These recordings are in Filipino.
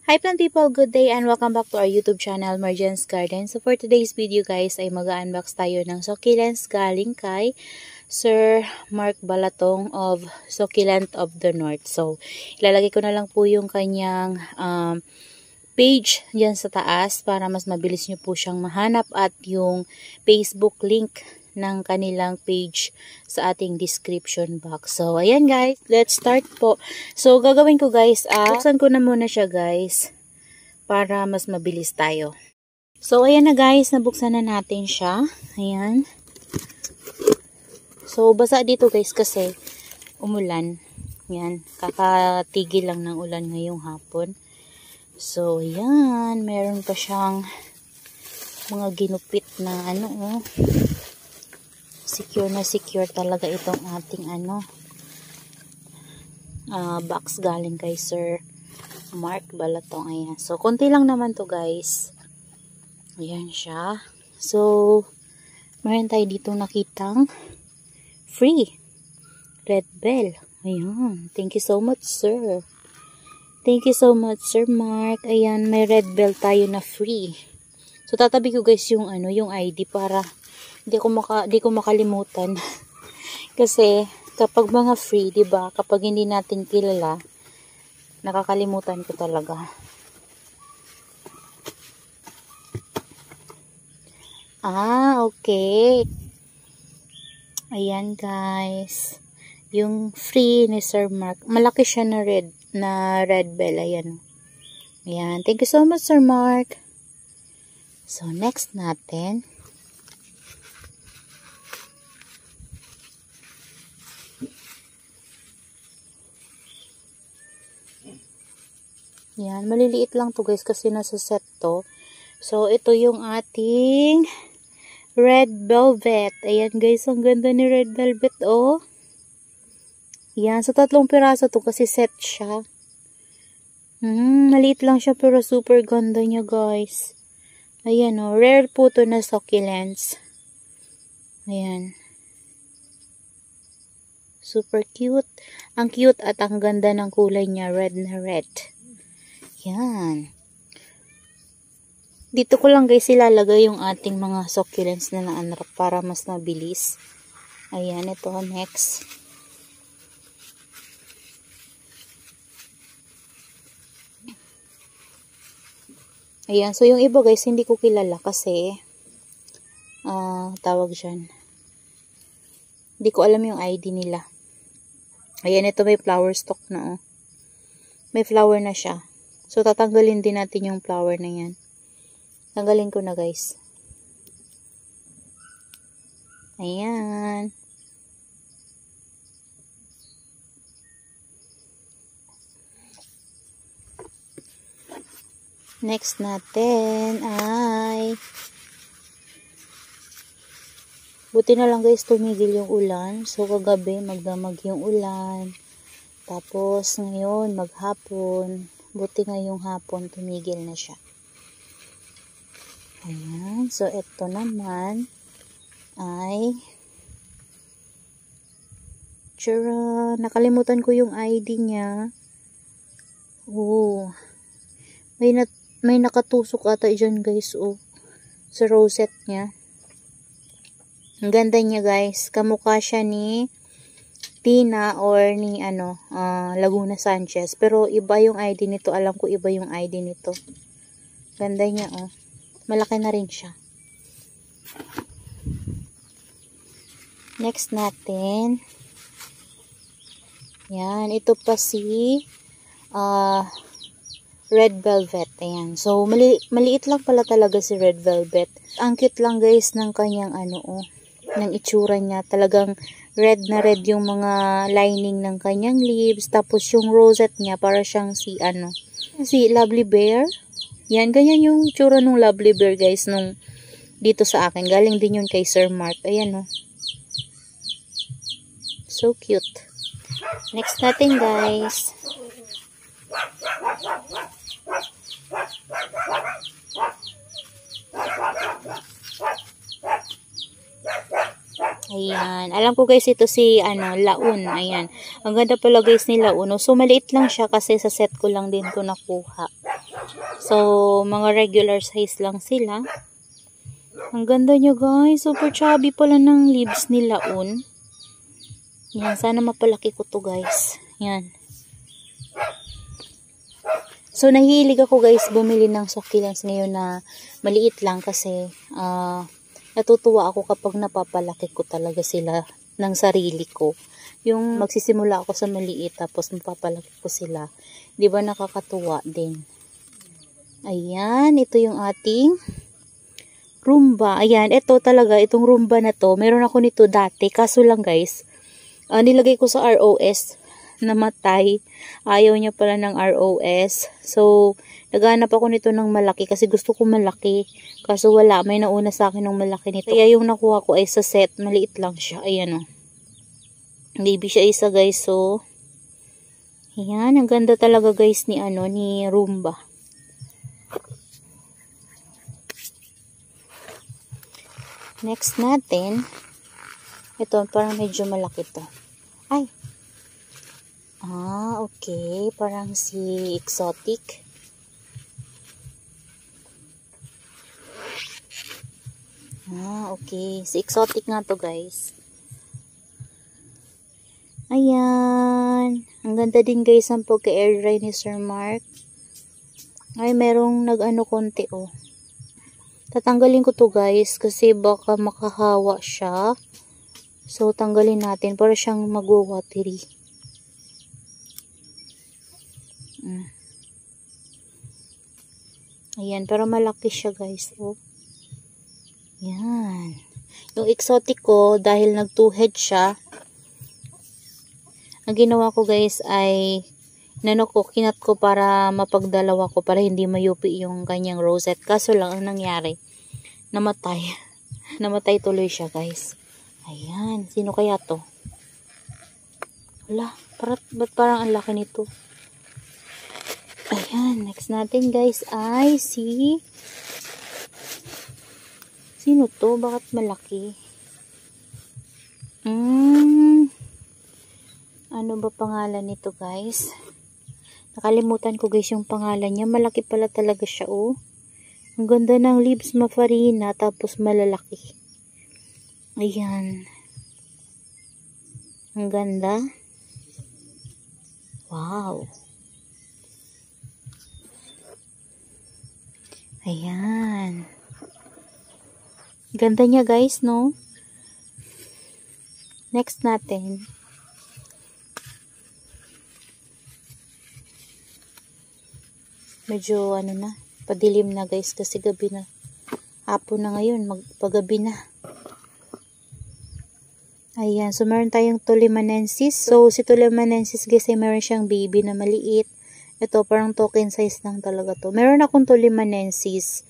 Hi plant people, good day and welcome back to our YouTube channel, Marjan's Garden. So for today's video guys ay mag-unbox tayo ng succulents galing kay Sir Mark Balatong of Succulent of the North. So ilalagay ko na lang po yung kanyang page dyan sa taas para mas mabilis nyo po siyang mahanap at yung Facebook link ng kanilang page sa ating description box. So, ayan guys, let's start po. So, gagawin ko guys, buksan ko na muna siya guys para mas mabilis tayo. So, ayan na guys, nabuksan na natin siya. Ayan. So, basa dito guys kasi umulan. Ayan, kakatigil lang ng ulan ngayong hapon. So, ayan, meron pa siyang mga ginupit na ano, secure na secure talaga itong ating box galing kay Sir Mark Balatong. Ayan. So, konti lang naman to guys. Ayan siya. So, meron tayo dito nakitang free red bell. Ayan. Thank you so much, sir. Thank you so much, Sir Mark. Ayan, may red bell tayo na free. So, tatabi ko guys yung yung ID para di ko makalimutan. Kasi kapag mga free, 'di ba? Kapag hindi natin kilala, nakakalimutan ko talaga. Okay. Ayan, guys. Yung free ni Sir Mark. Malaki siya na red bell. Ayan. Ayan. Thank you so much, Sir Mark. So, next natin. Yan, maliliit lang to guys kasi nasa set to. So, ito yung ating red velvet. Ayan guys, ang ganda ni red velvet, oh. Yan, so 3 piraso to kasi set siya. Maliit lang siya pero super ganda niya guys. Ayan, oh, rare po to na succulents. Ayan. Super cute. Ang cute at ang ganda ng kulay niya, red na red. Yan. Dito ko lang guys ilalagay yung ating mga succulents na na-unwrap para mas mabilis. Ayan, ito next. Ayan, so yung iba guys hindi ko kilala kasi tawag dyan. Hindi ko alam yung ID nila. Ayan, ito may flower stalk na, oh. May flower na siya. So, tatanggalin din natin yung flower na yan. Tanggalin ko na, guys. Ayan. Next natin ay buti na lang guys tumigil yung ulan. So, kagabi magdamag yung ulan. Tapos, ngayon maghapon. Buti ngayong hapon, tumigil na siya. Ayan. So, ito naman ay tsura. Nakalimutan ko yung ID niya. Oh. May nakatusok ata dyan guys. Oh. Sa rosette niya. Ang ganda niya guys. Kamukha siya ni Tina or ni Laguna Sanchez. Pero iba yung ID nito. Alam ko iba yung ID nito. Ganda niya, oh. Malaki na rin siya. Next natin. Yan. Ito pa si red velvet. Ayan. So, maliit lang pala talaga si red velvet. Ang cute lang guys ng kanyang ng itsura niya. Talagang red na red yung mga lining ng kanyang leaves. Tapos yung rosette niya para siyang si Lovely Bear. Yan, ganyan yung itsura ng Lovely Bear guys nung dito sa akin. Galing din yun kay Sir Mark. Ayan, oh. So cute. Next natin guys. Ayan. Alam ko guys, ito si Laun. Ayan. Ang ganda pala guys ni Laun. So, maliit lang siya kasi sa set ko lang din to nakuha. So, mga regular size lang sila. Ang ganda niya guys. Super chubby pala ng leaves nila on. Yan, sana mapalaki ko to guys. Yan. So, nahihilig ako guys bumili ng succulents ngayon na maliit lang kasi natutuwa ako kapag napapalaki ko talaga sila ng sarili ko. Yung magsisimula ako sa maliit tapos mapapalaki ko sila. Di ba nakakatuwa din? Ayan, ito yung ating rumba. Ayan, ito talaga, itong rumba na to. Meron ako nito dati. Kaso lang guys, nilagay ko sa ROS. Namatay. Ayaw niya pala ng ROS. So, naghanap ako nito ng malaki kasi gusto ko malaki. Kaso wala, may nauna sa akin ng malaki nito. Kaya yung nakuha ko ay sa set. Maliit lang siya. Ayan o. Baby siya isa guys. So, ayan. Ang ganda talaga guys ni Rumba. Next natin. Ito, parang medyo malaki to. Ay. Okay. Parang si exotic. Okay. Si exotic nga to guys. Ayan. Ang ganda din guys ang pagka-air dry ni Sir Mark. Ay, merong nag-ano konti oh. Tatanggalin ko to guys kasi baka makahawa siya. So, tanggalin natin para siyang mag-watery. Ayan, pero malaki siya guys. Oh. Yan. Yung exotic ko, dahil nag-two-head siya, ang ginawa ko guys ay kinat ko para mapagdalawa ko para hindi mayupi yung kanyang rosette. Kaso lang ang nangyari, namatay. Namatay tuloy siya guys. Ayan, sino kaya to? Wala, ba't parang ang laki nito? Ayan, next natin guys ay sino to? Bakit malaki? Ano ba pangalan nito guys? Nakalimutan ko guys yung pangalan niya. Malaki pala talaga siya oh. Ang ganda ng leaves, mafarina tapos malalaki. Ayan. Ang ganda. Wow. Ayan. Ganda niya guys, no? Next natin. Medyo padilim na guys kasi gabi na. Hapon na ngayon, magpagabi na. Ayan, so meron tayong Tolimanensis. So si Tolimanensis guys ay meron siyang baby na maliit. Ito parang token size lang talaga to. Meron akong Tolimanensis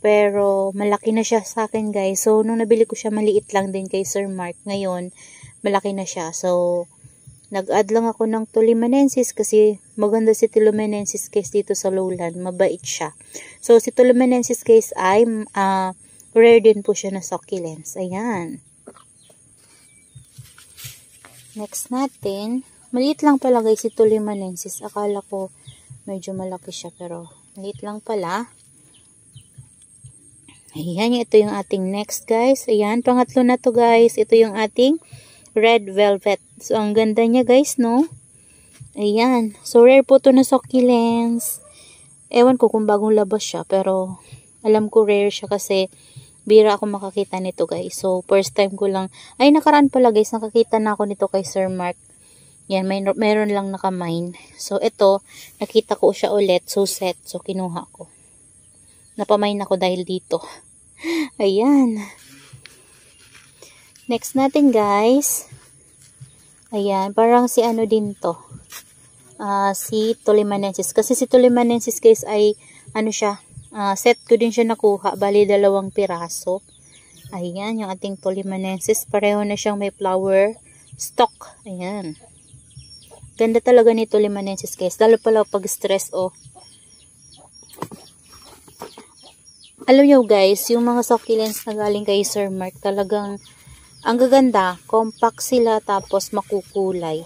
pero malaki na siya sa akin guys. So nung nabili ko siya maliit lang din kay Sir Mark. Ngayon malaki na siya. So nag-add lang ako ng Tolimanensis kasi maganda si Tolimanensis guys dito sa lowland. Mabait siya. So, si Tolimanensis guys ay rare din po siya na succulents. Ayan. Next natin. Maliit lang pala guys si Tolimanensis. Akala ko medyo malaki siya pero maliit lang pala. Ayan. Ito yung ating next guys. Ayan. Pangatlo na to guys. Ito yung ating red velvet. So, ang ganda niya guys, no? Ayan. So, rare po to na succulents. Ewan ko kung bagong labas siya, pero alam ko rare siya kasi bira ako makakita nito guys. So, first time ko lang. Ay, nakaraan pala guys, nakakita na ako nito kay Sir Mark. Yan, meron lang nakamine. So, ito, nakita ko siya ulit. So, set. So, kinuha ko. Napamine ako dahil dito. Ayan. Next natin guys. Ayan, parang si din to. Si Tolimanensis. Kasi si Tolimanensis guys ay siya, set ko din siya nakuha. Bali 2 piraso. Ayan, yung ating Tolimanensis. Pareho na siyang may flower stalk. Ayan. Ganda talaga ni Tolimanensis guys. Lalo pala pag stress oh. Alam nyo guys, yung mga succulents na galing kay Sir Mark talagang ang gaganda, compact sila tapos makukulay.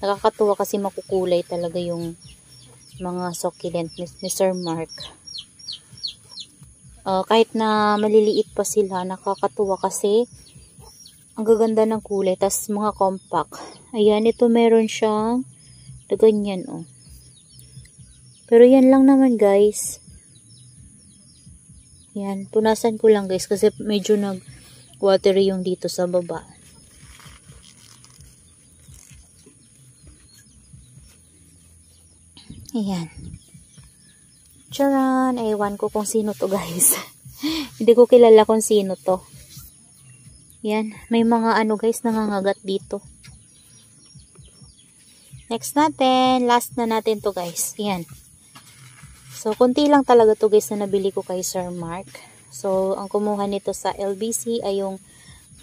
Nakakatuwa kasi makukulay talaga yung mga succulent ni Sir Mark. Kahit na maliliit pa sila, nakakatuwa kasi ang gaganda ng kulay, tas mga compact. Ayan, ito meron siyang na ganyan, oh. Pero yan lang naman, guys. Yan, punasan ko lang, guys, kasi medyo nag-watery yung dito sa baba. Ayan. Charan, ewan ko kung sino to, guys. Hindi ko kilala kung sino to. Yan, may mga ano, guys, nangangagat dito. Next natin, last na natin to, guys. Yan. So, konti lang talaga to, guys, na nabili ko kay Sir Mark. So, ang kumuha nito sa LBC ay yung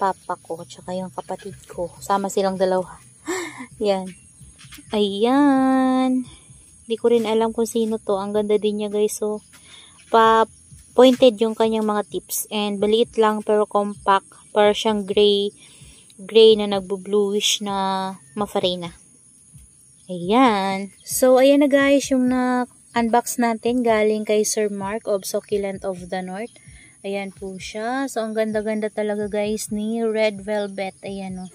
papa ko, tsaka yung kapatid ko. Sama silang dalawa. Yan. Ayan. Hindi ko rin alam kung sino to. Ang ganda din niya, guys. So, pointed yung kanyang mga tips. And, maliit lang pero compact. Para siyang gray na nagbo-bluish na mafarina. Ayan. So, ayan na, guys, yung na-unbox natin galing kay Sir Mark of Succulent of the North. Ayan po siya. So, ang ganda-ganda talaga, guys, ni Red Velvet. Ayan, oh.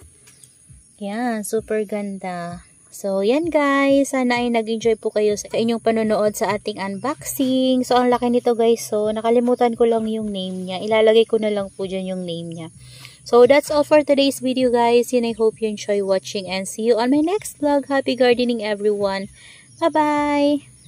Ayan, super ganda. So, yan, guys. Sana ay nag-enjoy po kayo sa inyong panonood sa ating unboxing. So, ang laki nito, guys. So, nakalimutan ko lang yung name niya. Ilalagay ko na lang po dyan yung name niya. So, that's all for today's video, guys. And I hope you enjoy watching and see you on my next vlog. Happy gardening, everyone. Bye-bye!